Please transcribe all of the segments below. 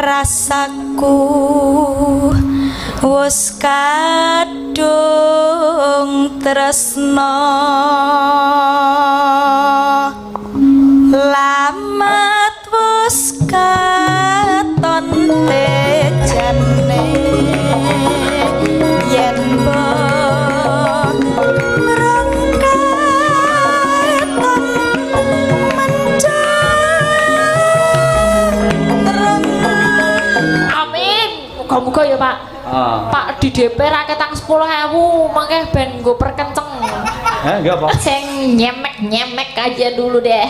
rasaku wis kadung tresna lamat wis katon tejane yen mbok merangkaton mencereng. Amin. Muga-muga ya, Pak. Pak di DP raketang 10.000 mangke ben nggo perkenceng. Enggak apa. Sing nyemek-nyemek aja dulu deh.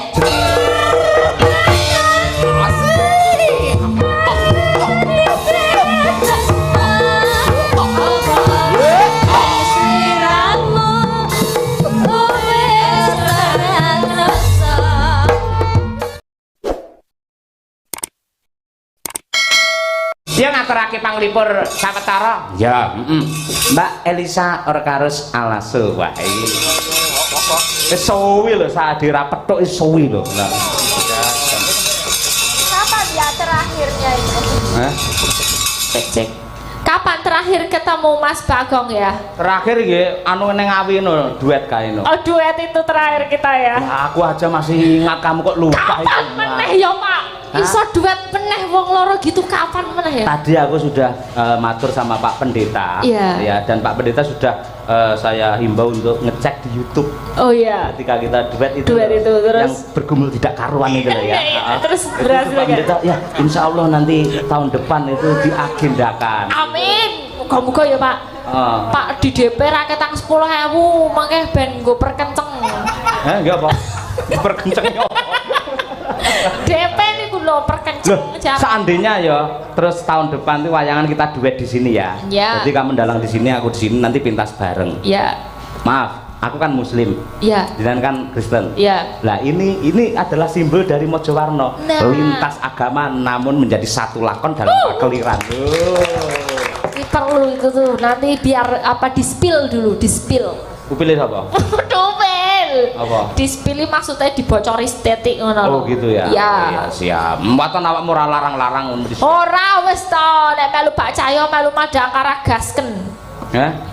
Dia ngaturake panglipur sawetara. Ya, Mbak Elisa Orkarus Alasu wae. Wis suwi lho sak dirapethuk wis suwi lho. Nah. Kapan ya terakhirnya itu? Hah? Cek. Kapan terakhir ketemu Mas Bagong ya? Terakhir nggih anu ning Ngawi no, duet kae no. Oh, duet itu terakhir kita ya. Ya, aku aja masih ingat kamu kok lupa itu. Kapan meneh ya, Pak? Iso duet meneh wong loro gitu kapan meneh ya? Tadi aku sudah matur sama Pak Pendeta. Iya. Ya, dan Pak Pendeta sudah saya himbau untuk ngecek di YouTube. Oh iya. Ketika kita duet itu terus yang bergumul tidak karuan itu loh ya. Terus Itu berhasil Pak gak? Pendeta, ya insya Allah nanti tahun depan itu diagendakan. Amin. Muga-muga ya, Pak. Pak di DP raketang 10.000 mangke ben nggo perkenceng. Enggak apa. Perkencengnya. DP niku lho perkenceng. Seandainya ya, terus tahun depan tuh wayangan kita duet di sini ya. Ya. Jadi kamu dalang di sini, aku di sini, nanti pintas bareng. Ya. Maaf, aku kan Muslim. Ya. Jangan kan Kristen. Ya. Nah ini adalah simbol dari Mojowarno. Nah. Lintas agama namun menjadi satu lakon dalam pakeliran. Ini perlu itu tuh nanti biar apa di-spill dulu, di-spill. Ku pilih apa? Dobel. Apa? Di-spill maksudnya dibocori estetik ngono lho. Oh gitu ya. Iya. Iya, siap. Mbaton awakmu ora larang-larang ngono. Ora wis to, nek melu Pak Cahyo melu Madangkara gasken.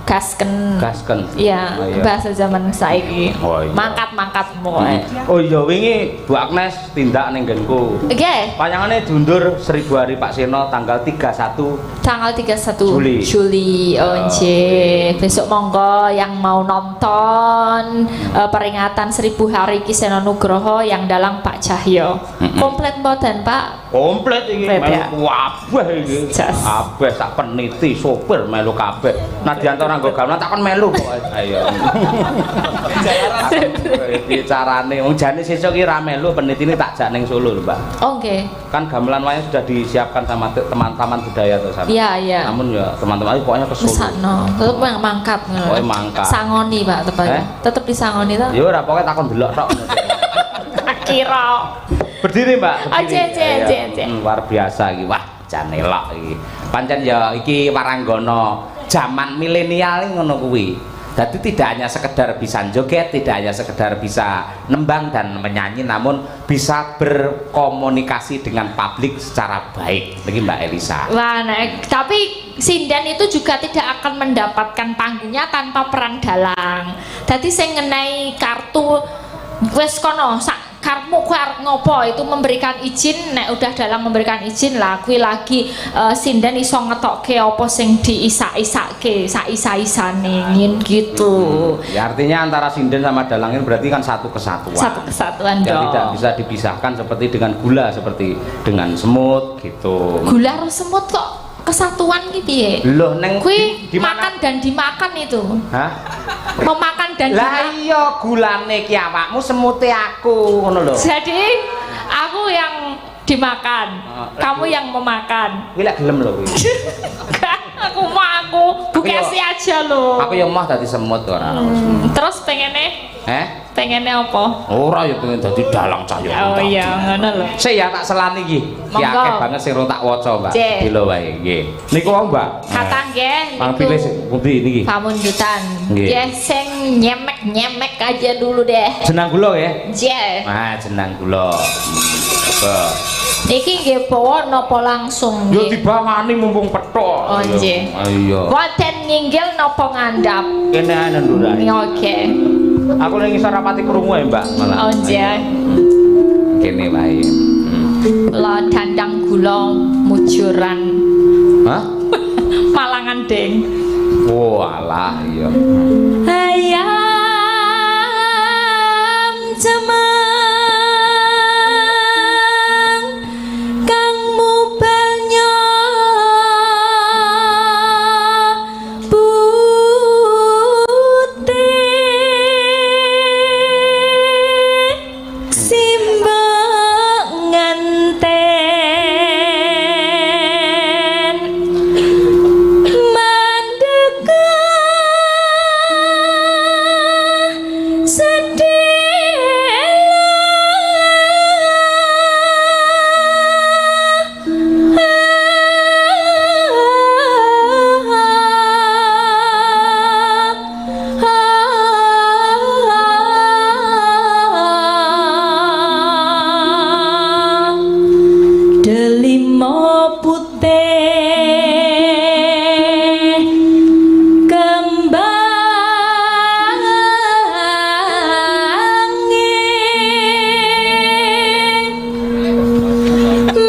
Gasken. Iya, Oh, iya. bahasa zaman saiki. Oh, iya. Mangkat pokoknya. Oh iya, wingi Bu Agnes tindak ning nggenku. Nggih. Wayangane diundur 1000 hari Pak Seno tanggal 31 Tanggal 31 Juli. Oh nggih. Besok monggo yang mau nonton peringatan 1000 hari Ki Seno Nugroho yang dalang Pak Cahyo. Komplit mboten, Pak? Komplit iki Komplit, ya? melu kabeh iki. Jas. Kabeh sak peniti sopir melu kabeh. Nadianto ora nggo gamelan takon melu kok. Ayo. Iki carane wong jane sesuk iki ra melu penitine tak jak ning Solo lho, Mbak. Oh nggih. Kan gamelan wayang sudah disiapkan sama teman-teman budaya tuh sana. Iya, iya. Namun ya teman-teman pokoknya ke Solo. Mesakno, tetep yang mangkat ngono. Pokoknya mangkat. Sangoni, Pak, tepatnya. Tetep disangoni to. Ya ora pokoknya takon delok tok. Kira. Berdiri, Mbak. Luar biasa iki. Wah, jan elok iki. Pancen ya iki waranggana zaman milenial ngono kuwi. Jadi tidak hanya sekedar bisa joget, tidak hanya sekedar bisa nembang dan menyanyi, namun bisa berkomunikasi dengan publik secara baik. Lagi Mbak Elisa. Wah, nah, tapi sinden itu juga tidak akan mendapatkan panggungnya tanpa peran dalang. Jadi saya ngenai kartu wes kono sak karmu kowe arep ngopo itu memberikan izin, nek udah dalang memberikan izin lah kuwi lagi sinden iso ngetokke apa sing diisak-isake sak isa-isane gitu. Ya artinya antara sinden sama dalang ini berarti kan satu kesatuan. Satu kesatuan ya, dong. tidak bisa dipisahkan seperti dengan gula, seperti dengan semut gitu. Gula karo semut kok kesatuan gitu ya? Loh neng kuwi makan dan dimakan itu. Hah? Memakan dan lah iya gulane ki awakmu semute aku ngono lho. Jadi aku yang dimakan, kamu yang memakan. Kuwi lek gelem lho kuwi. aku bukesi aja lho. Aku yang mah dadi semut ora. Terus pengennya? Pengennya apa? Ora ya pengen dadi dalang Cahyo. Oh iya, ngono lho. Sik ya tak selani iki. Ki akeh banget sing ora tak waca, Mbak. Dilo wae nggih. Niku wae, Mbak. Kata nggih. Pang pilih sing pundi niki? Pamundutan. Nggih, sing nyemek-nyemek aja dulu deh. Jenang kula ya? Nggih. Nah, jenang kula. Niki nggih bawa napa langsung Yo nggih? dibawani mumpung petok. Oh nggih. Iya. Boten nginggil napa ngandhap? Kene ana ndurane. Oke. Aku ning isor rapati krungu ya, Mbak. Malah. Oh nggih. Kene wae. Kula dandang gula mujuran. Hah? Malangan ding. Oh, alah iya. Ayam cemang kang mubalnya putih simbok nganten mandeka delima putih kembange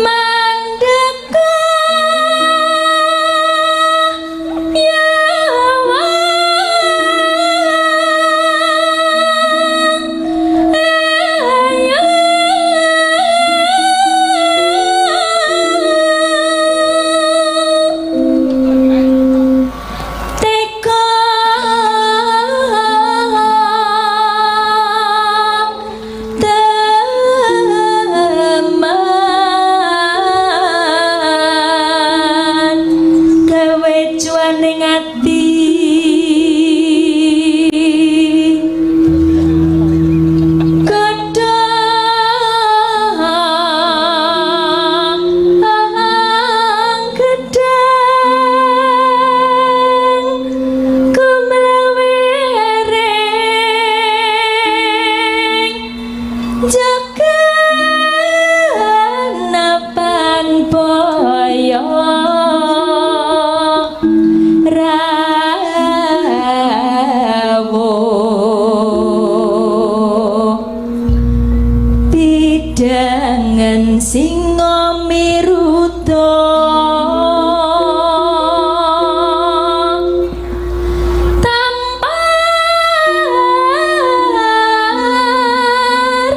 mandeka ya teka teman gawe cuaning ati gedang gedang kumlawering jagan napan boyo rawuh bidangan singa miruta tampar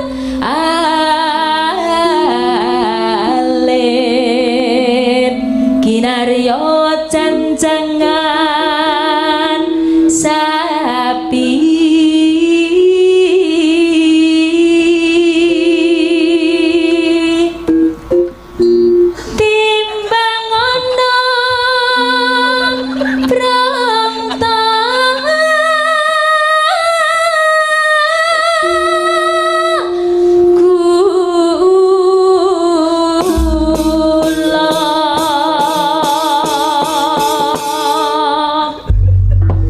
alir kinarya cancangan sapi timbang ana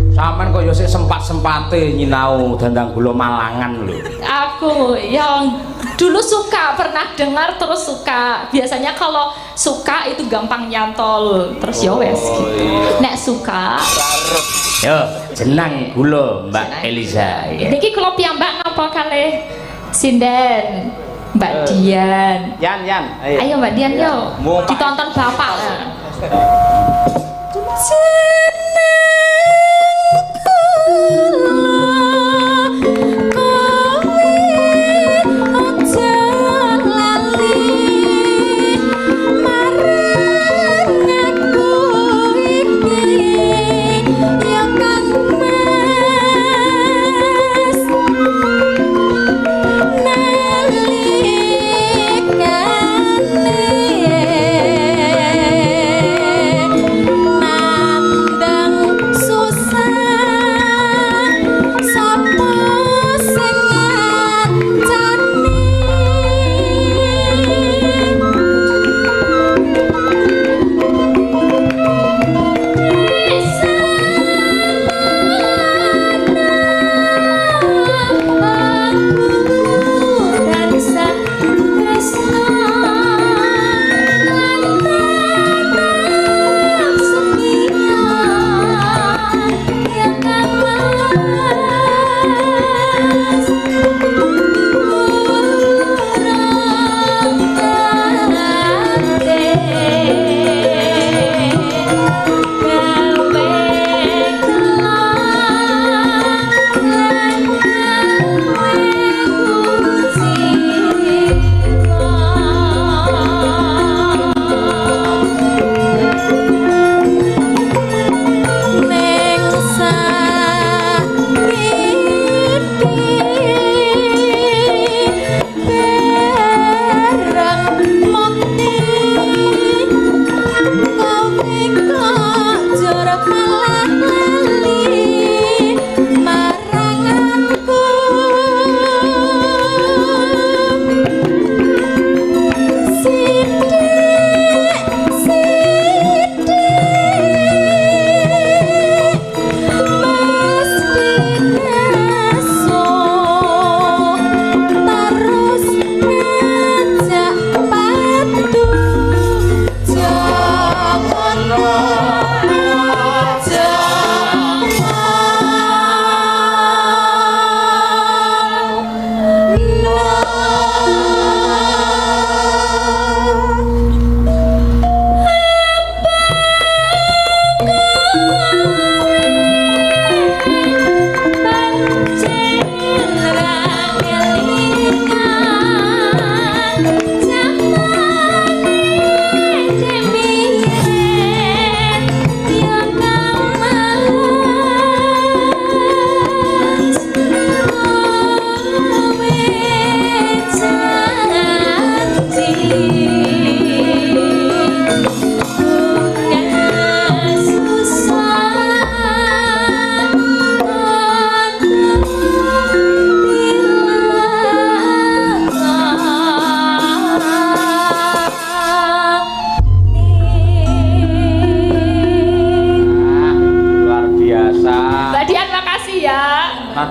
Sampeyan kok ya sik sempat-sempate nyinau dandang gula Malangan lho. Aku yang dulu suka pernah dengar terus suka. Biasanya kalau suka itu gampang nyantol terus ya wes gitu. iya. Nek suka. Yo, jenang gula Mbak Eliza. Ya. Niki kula piyambak napa kalih sinden Mbak Dian. Yan. Ayo Mbak Dian Ya. yo. Mau Pak. Ditonton Bapak. Nalikane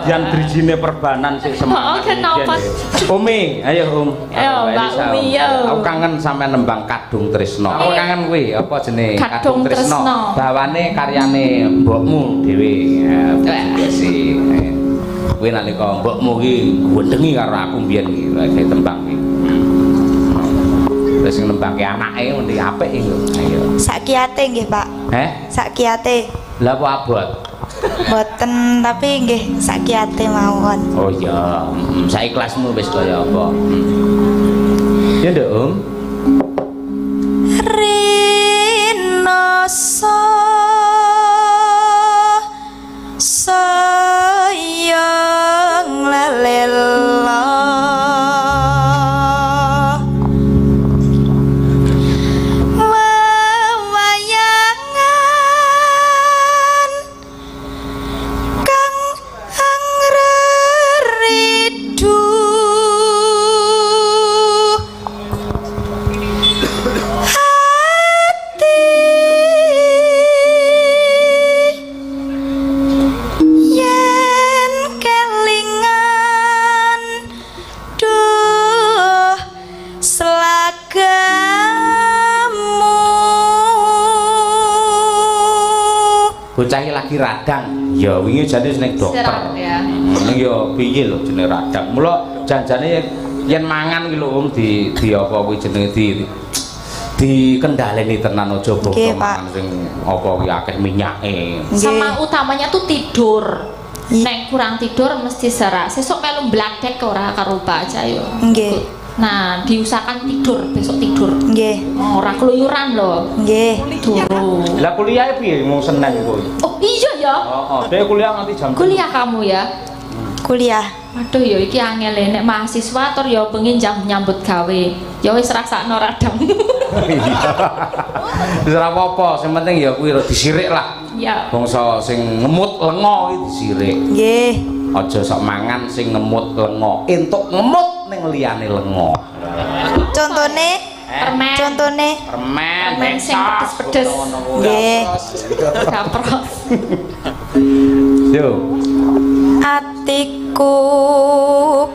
kedadian drijine perbanan sik semangat. Kenapa? Umi, ayo Ayo, Mbak Umi, yo. Aku kangen sampe nembang Kadung Tresno. Aku kangen kuwi apa jenenge? Kadung Tresno. Bawane karyane mbokmu dhewe. Ya sih. Kuwi nalika mbokmu ki gwendengi karo aku mbiyen iki lagi tembang iki. Terus nembangke anake mesti apik iki lho. Ayo. Sak kiyate nggih, Pak. Sak kiyate. Lah apa abot? Mboten, tapi nggih sak kiyate mawon. Oh iya, saikhlasmu wis kaya apa? Ya nduk, Om. Rinoso sayang lalela wawayangan kang angreridu yen kelingan duh selagamu Bocah iki lagi radang. Ya wingi jane ning dokter. Serat, ya. Ning ya piye lho jenenge radang. Mula janjane yen mangan ki lho Om di apa kuwi jenenge dikendhaleni tenan aja boko Nggih, Pak. mangan sing apa kuwi akeh minyake. Sama utamanya tuh tidur. Nek kurang tidur mesti serak. Sesuk melu mbladek ora karo Pak Cayo. Nggih. Nah, diusahakan tidur, besok tidur. Nggih. Ora keluyuran loh. Nggih. Turu. Lah kuliah piye mau Senin kuwi? Oh, iya ya. Heeh, dhewe kuliah nganti jam Kuliah kamu ya. Kuliah. Waduh ya iki angel nek mahasiswa tur ya pengin nyambut gawe. Ya wis rasakno radang. Wis ora apa-apa, sing penting ya kuwi disirik lah. Ya. Bangsa sing ngemut lenga iki disirik. Nggih. Aja sok mangan sing ngemut lenga. Entuk ngemut ning liyane lenga. Contone? Permen. Contone? Permen sing pedes-pedes. Nggih. Kapros. Yo. Atiku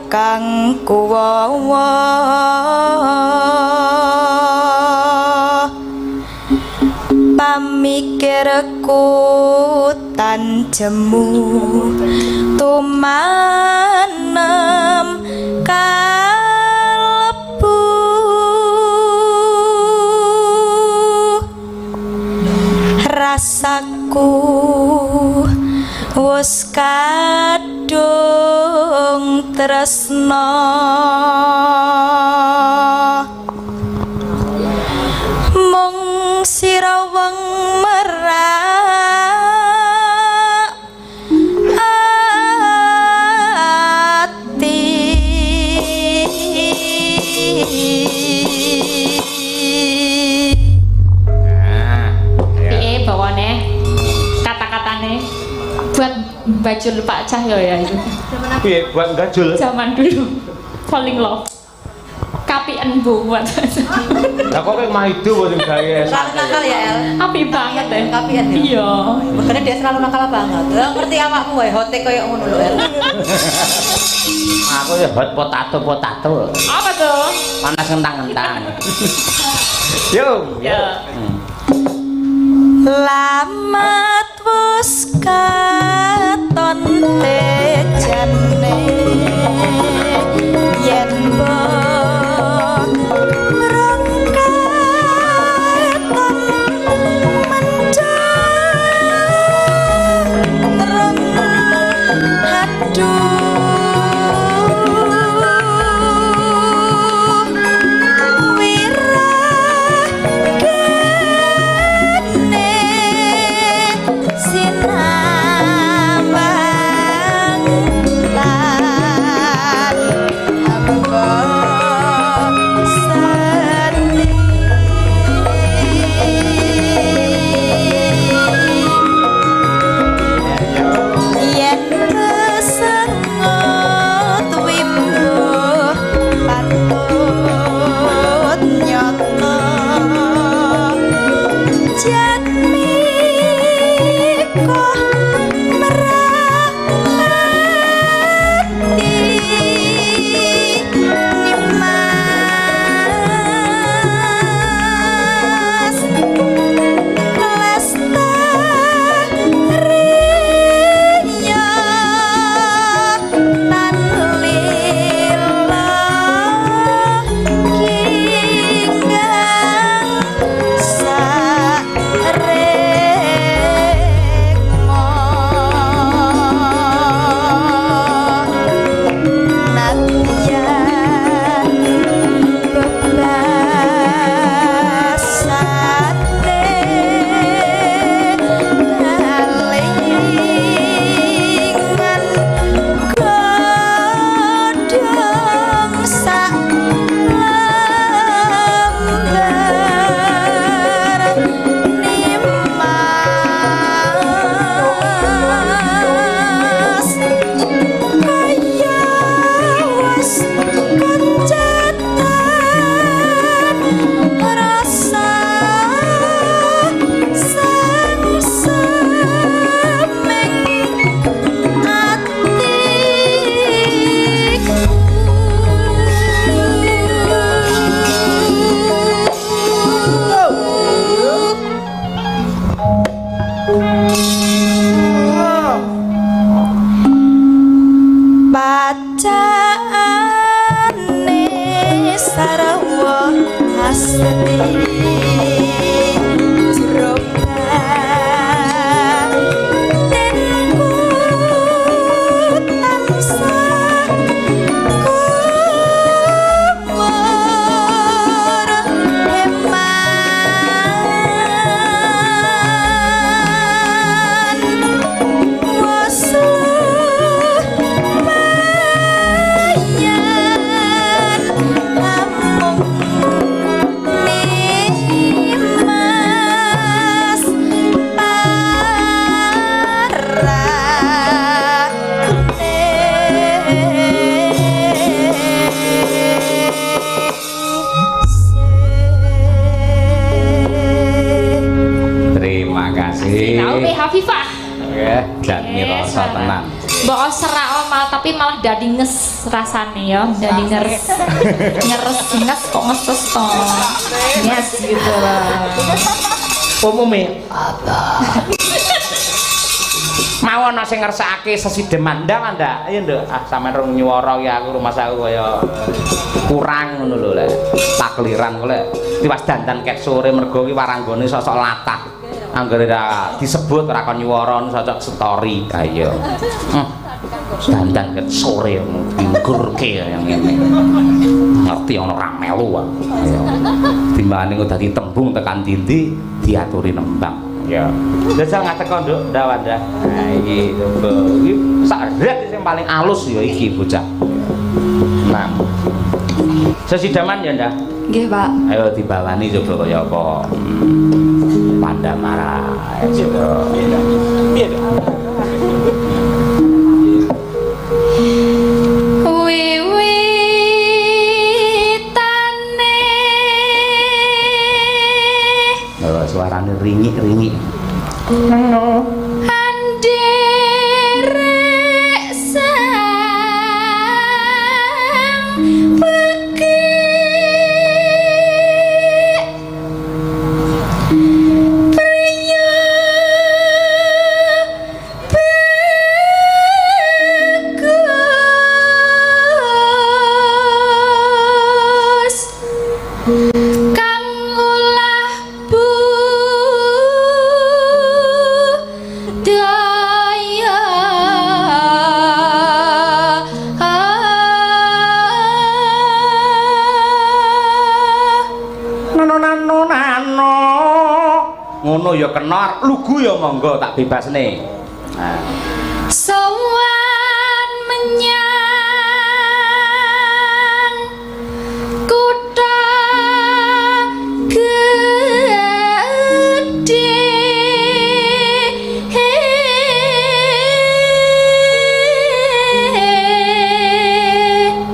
kang kuwawa pamikirku tan jemu tumanem kalebu rasaku wis kadung tresna mung sira wong merak ati Piye bawane? Kata-katane buat bajul Pak Cahyo ya itu. Piye buat gajul? Zaman dulu falling love. Kapian buat. Lah kok kayak Maido kok sing gawe Selalu nakal ya El. Api banget deh. Kapian ya. Iya. Makanya dia selalu nakal banget. Lah ngerti awakmu wae hote koyo ngono lho El. Aku ya hot potato. Apa tuh? Panas kentang-kentang. Yo. Ya. lamat wis katon tejane yen mbok ngrengketon mencereng aduh sinambang Sinau be Hafifah. Nggih, jan mirasa tenan. Mbok serak malah tapi malah dadi nges rasane ya, dadi ngeres. Nges kok ngeses to. Yes gitu lah. Umume mau ana sing ngersakake sesideman ndang ndak ayo nduk sampean rung nyuwara ya aku rumah aku kaya kurang ngono lho lek takliran kok lek tiwas dandan ket sore mergo ki waranggane sosok latah anggere ra disebut ora kon nyuwara sosok story ayo dandan ket sore pinggurke yang ngene ngerti ana ra melu ayo timbangane kok dadi tembung tekan ndi diaturi nembang. Ya. Jajal ngatek kok Nduk, Ndawanda. Nah iki coba. Iki sak ret sing paling alus ya iki bocah. Nah. Sesidaman ya, Ndah? Nggih, Pak. Ayo dibawani coba kaya apa. Pandamara. Coba. Piye, suarane ringik-ringik. Anderek sang pekik priya bagus kang ulah daya nano ngono ya kena lugu ya monggo tak bebasne. Nah. sowan menyang kutha gedhe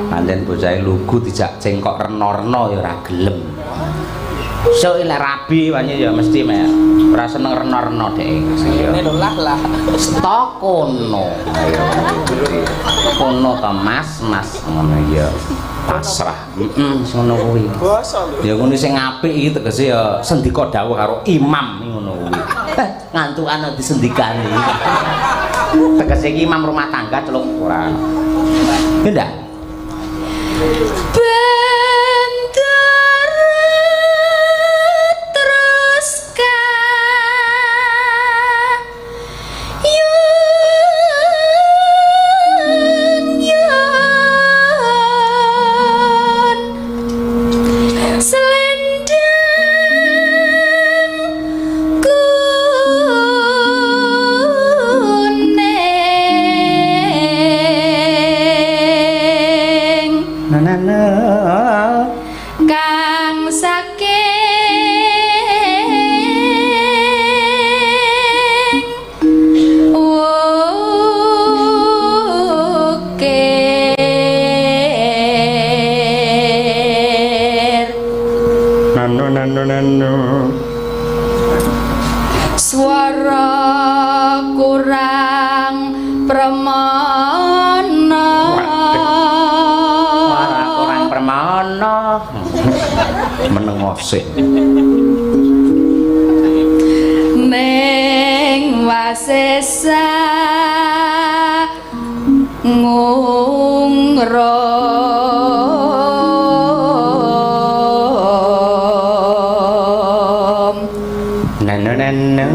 Pancen bocah lugu dijak cengkok rena-rena ya ora gelem. Sok lek rabi wanye ya mesti mek ora seneng rena-rena dhek. lah. Stokono. Ayo. Kono ta Mas ngono ya. Pasrah. Ngono kuwi. Ya ngono sing apik iki tegese ya sendika dawuh karo imam ngono kuwi. Ngantukan disendikani. Tegese iki imam rumah tangga celuk ora. Ya ndak? kang saking wukir nano swara kurang pramana permana menengo sik ning wasesa ngungrom nano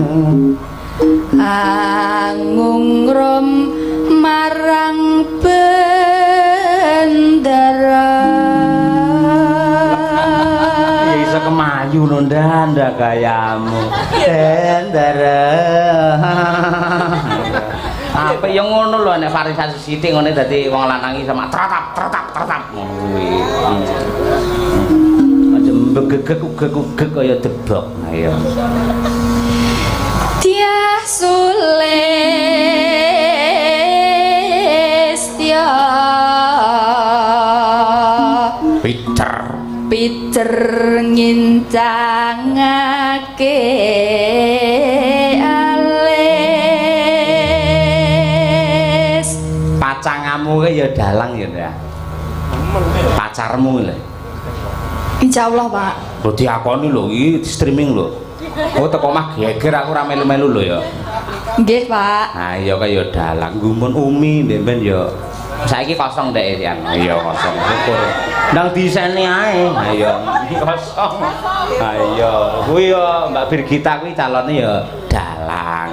angungrom marang bendera iso kemayu no ndanda gayamu bendera apa yang ngono lho nek varisasi sithik ngene dadi wong lanang iki sama tratap ngono kuwi macam begegek kaya debok ayo Tiah Sulistya Peter ngintangake kowe ya dalang ya. Pacarmu lho. Insyaallah, Pak. Lho diakoni lho, iki di streaming lho. Oh teko omah geger aku ora melu-melu lho ya. Nggih, Pak. Nah iya kaya dalang gumun umi ben ya. Saiki kosong ndek Yan. Iya kosong. Syukur. Ndang diseni ae. Ha iya kosong. Ha iya. Kuwi ya Mbak Birgita kuwi calone ya dalang.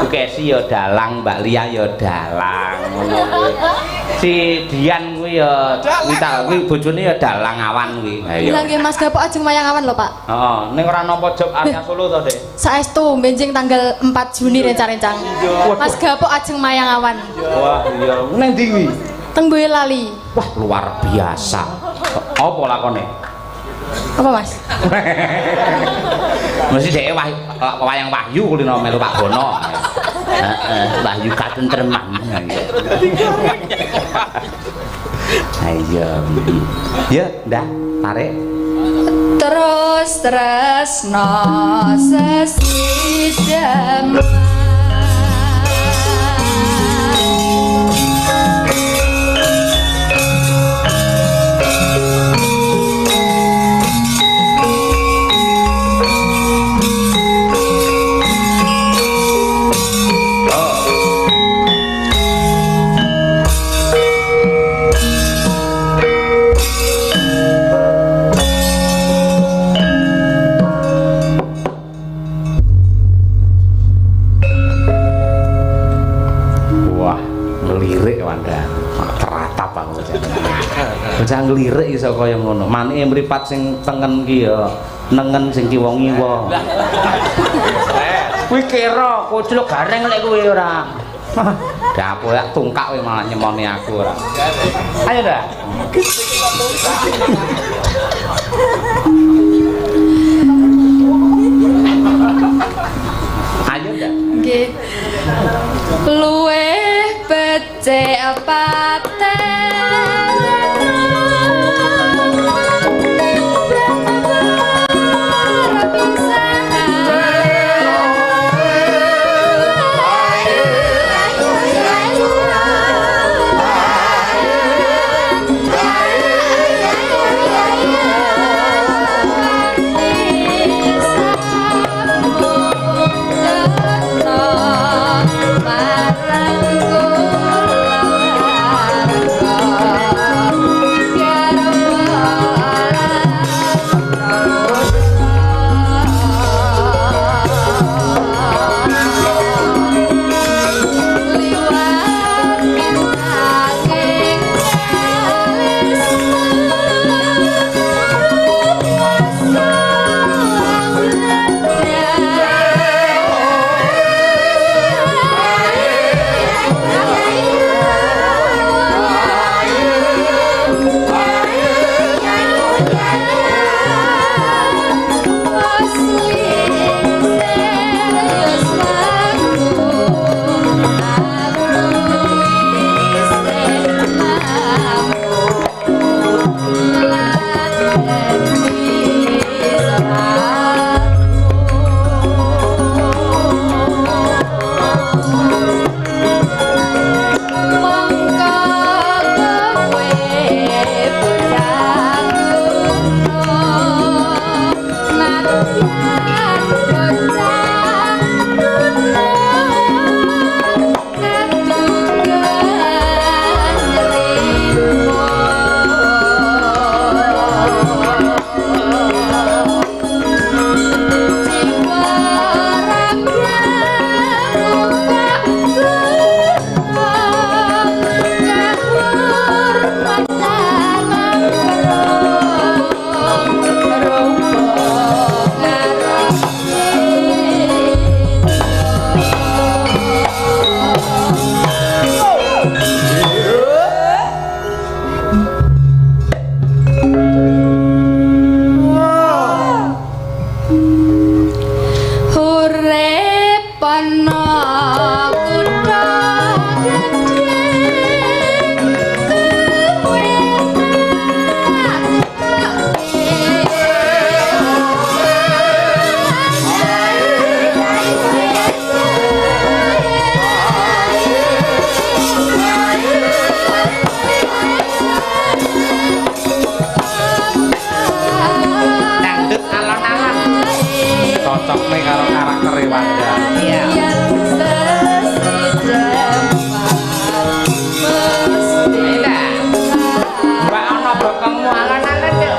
Bu Kesi ya dalang, Mbak Lia ya dalang ngono kuwi. Si Dian kuwi ya kuwi bojone ya dalang awan kuwi. Ha iya. Lah nggih Mas Gapok ajeng mayang awan lho, Pak. Heeh, ning ora nampa job area Solo to, Dek. Saestu benjing tanggal 4 Juni rencang-rencang. Mas Gapok ajeng mayang awan. Wah, iya. Neng ndi kuwi? Teng Boyolali. Wah, luar biasa. Apa lakone? Apa, Mas? Mesti dhek wayang Wahyu kulino melu Pak Bono. Heeh, Wahyu katentreman. Ayo. Ya, ndah, tarik. Terus tresno sesidem. Bocah nglirik iso kaya ngono. Manike mripat sing tengen ki ya nengen sing kiwa-ngiwa. Kuwi kira kucluk gareng lek kuwi ora. Dapo ya tungkak kowe malah nyemoni aku ora. Ayo dah. Ayo dah. Nggih. Luwih becik paten. cocok nih karo karakter Wanda. Iya. Mbak ana bokongmu alon-alon yo.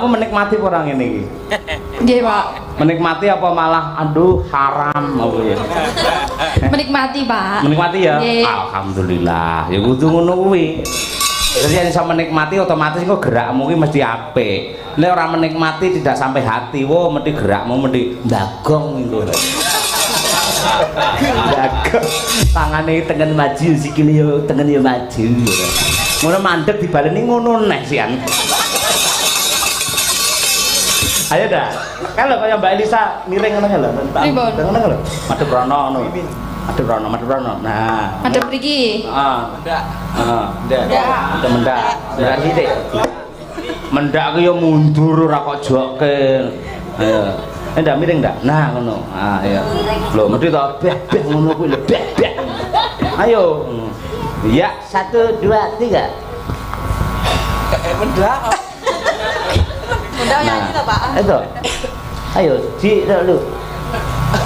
Menikmati orang ini. Nggih, Pak. Menikmati apa malah aduh haram apa ya? Menikmati, Pak. Menikmati ya? Nggih. Alhamdulillah. Ya kudu ngono kuwi. Jadi yang bisa menikmati otomatis kok gerakmu ki mesti apik. Nek orang menikmati tidak sampai hati, wo mesti gerakmu mesti ndagong itu. Ndagong. Tangane tengen maju, sikile yo tengen yo maju. Ngono mandeg dibaleni ngono neh sian. Ayo dah. Kalau kayak Mbak Elisa miring ngono lho. Ngono lho. Madhep rono ngono. Madhep rono. Nah. Madhep mriki. Heeh. Mendak. Mendak sithik. Mendak ki yo mundur ora kok jokke. Ayo. Ndak miring ndak? Nah ngono. Ah ya. Lho mesti to beh ngono kuwi lho beh. Ayo. Ya 1 2 3. Mendak. Udah nyanyi toh, Pak. Itu. Ayo, Ci dulu.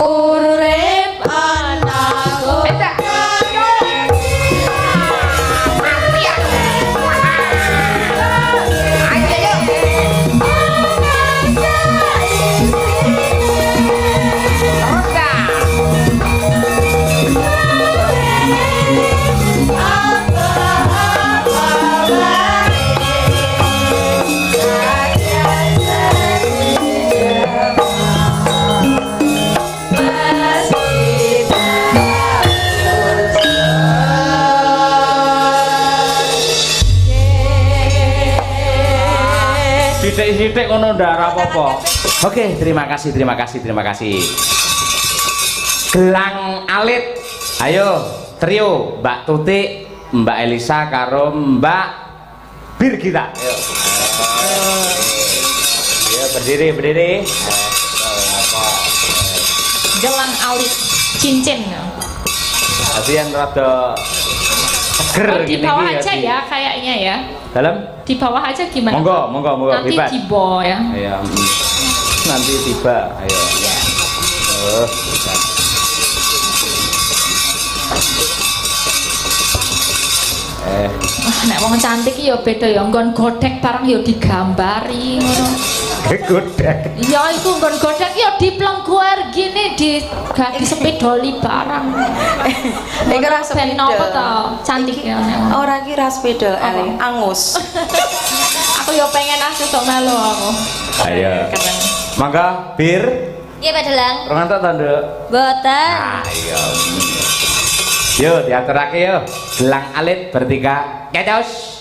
Urip anakku. Sidik-sidik ngono ndak apa-apa. Oke, terima kasih. Gelang alit. Ayo, trio Mbak Tutik, Mbak Elisa karo Mbak Birgita. Ayo. Ya, berdiri. gelang alit cincin. Jadi yang rada seger Oh, di gini bawah iki aja ya kayaknya ya. Dalam? Di bawah aja gimana? Monggo Nanti bebas. di bawah ya. Ayo. Nanti tiba. Ayo. Ya. Bukan. Nek wong cantik iki ya beda ya, nggon godhek barang ya digambari ngono. Godek. Ya iku nggon godhek ya diplengguer gini di sepedoli barang. Iki ra Ben sepeda. napa to? Cantik ya nek. wong. Ora ki ra sepeda, Apa? angus. Aku ya pengen asu tok melu aku. Ayo. Keren. Mangga bir. Iya Pak Delang. Rongan tok to, Nduk. Boten. Ayo. Yo diaturake yo. Gelang alit bertiga. Kecos.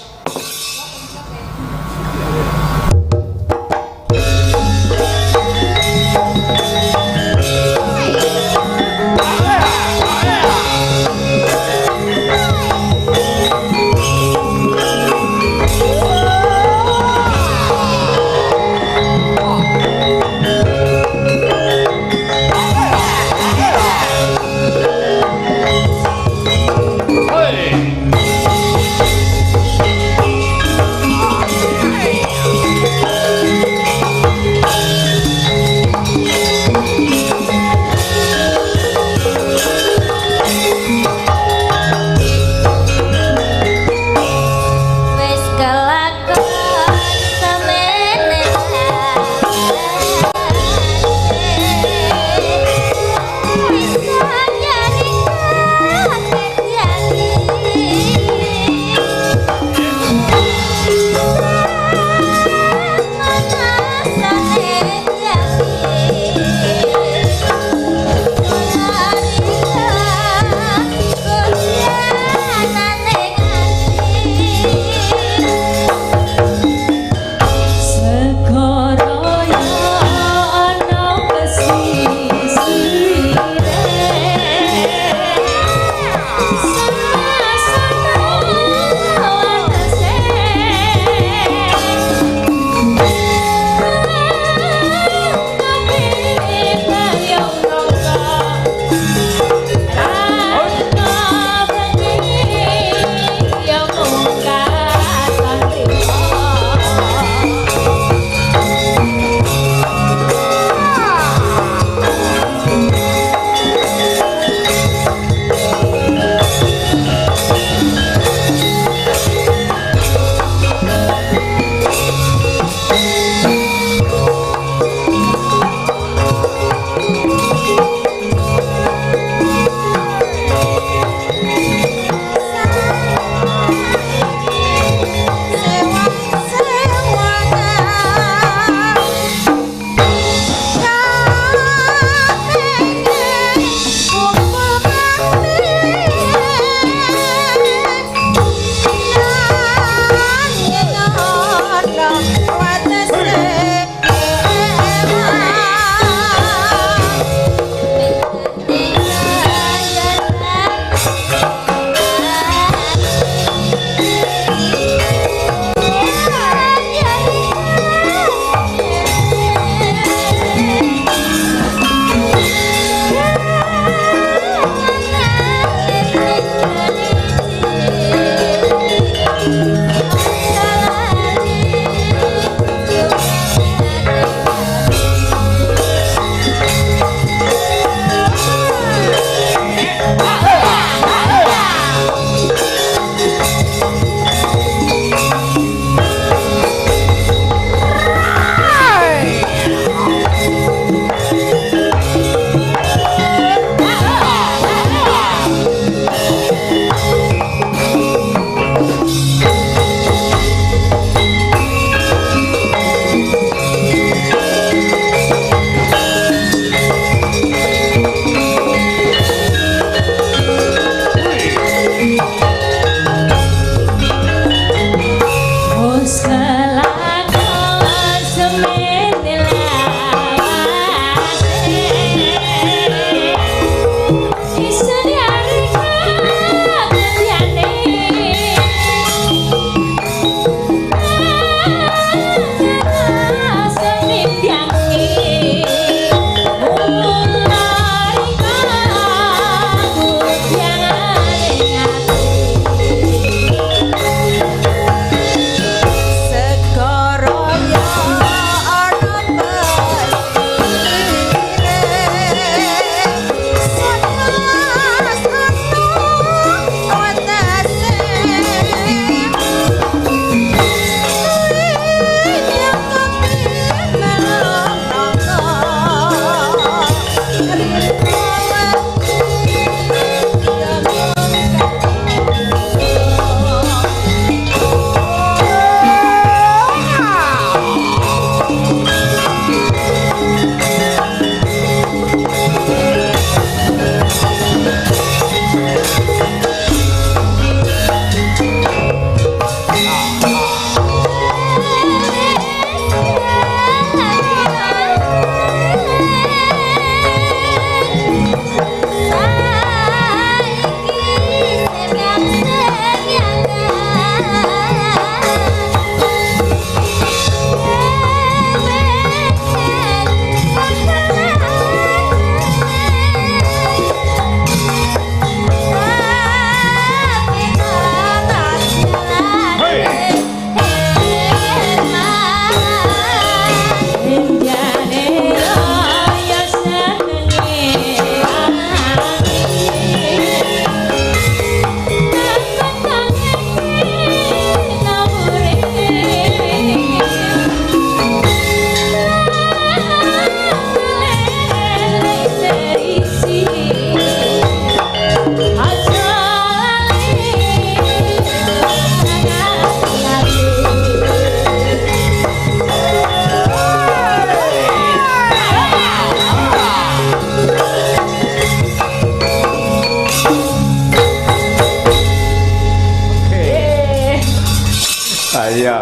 Ayo.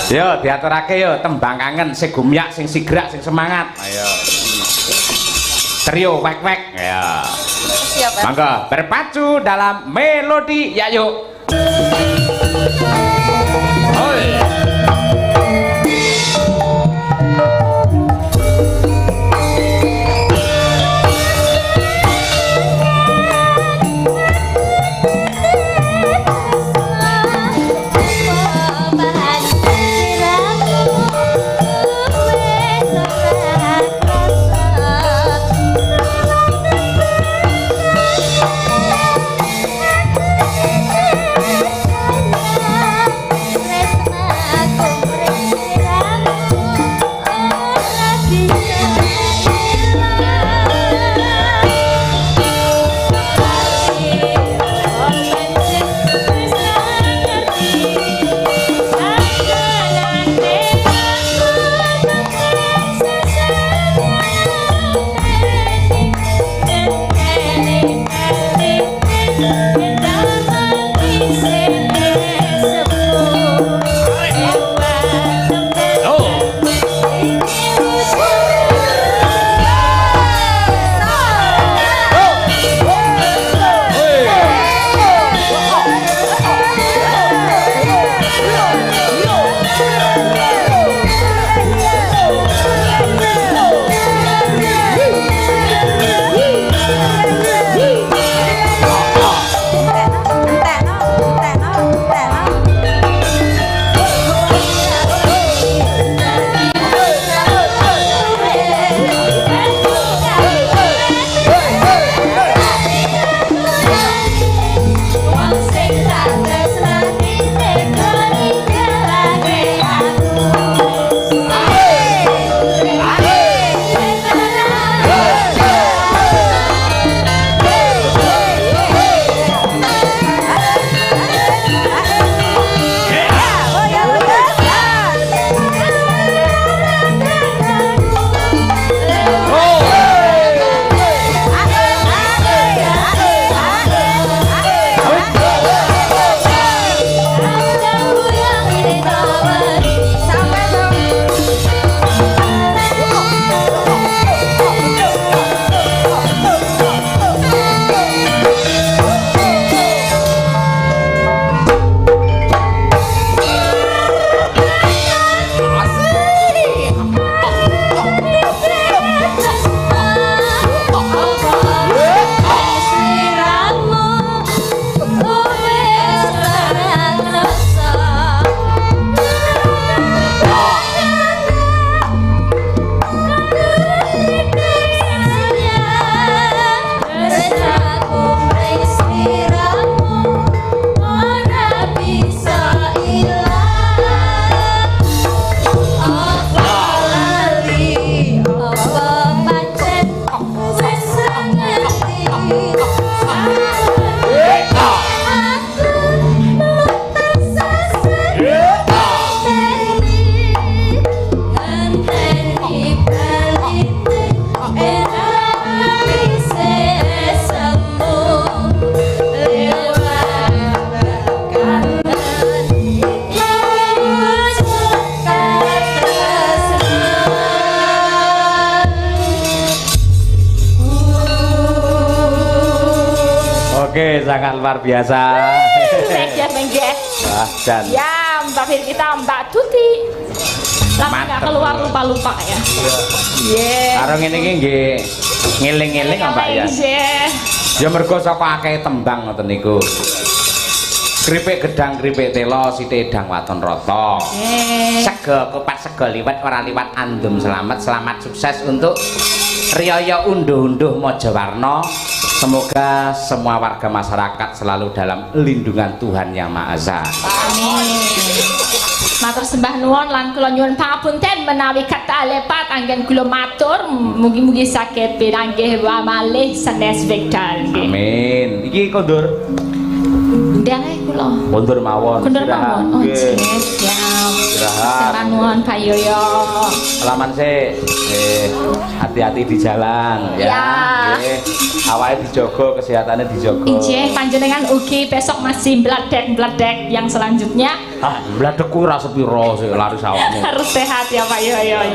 Yo diaturake yo tembang kangen sing gumyak sing sigrak sing semangat. Ayo. Trio wek-wek. Ya. Siap ya. Mangga berpacu dalam melodi ya yuk. Oi. Oke, sangat luar biasa. Menggeh. Wah, dan Ya, Mbak Fir kita Mbak Tuti. Lama nggak Mantep. keluar lupa-lupa ya. Iya. karo ngene iki nggih ngeling-eling Mbak ya. Ya mergo saka akeh tembang ngoten niku. Kripik gedang kripik telo sithik edang waton rata. Sega kupat sega liwat ora liwat andum selamat sukses untuk Riyaya unduh-unduh Mojawarna. Semoga semua warga masyarakat selalu dalam lindungan Tuhan Yang Maha Esa. Amin. Matur sembah nuwun lan kula nyuwun pangapunten menawi kata lepat anggen kula matur mugi-mugi saged piranggih wa malih sanes wekdal. Amin. Iki kondur. kirang ae kula. Mundur mawon. Kundur mawon. Oh, Nggih. jis. Siap. Istirahat. Sembah nuwun Pak Yoyo. Selamat hati-hati di jalan ya. Ya. Nggih. Awake dijogo, kesehatannya dijogo. Injih panjenengan ugi besok masih bledek yang selanjutnya Ah, mladekku ora sepiro sih lari sawakmu. harus sehat ya Pak Yoyo.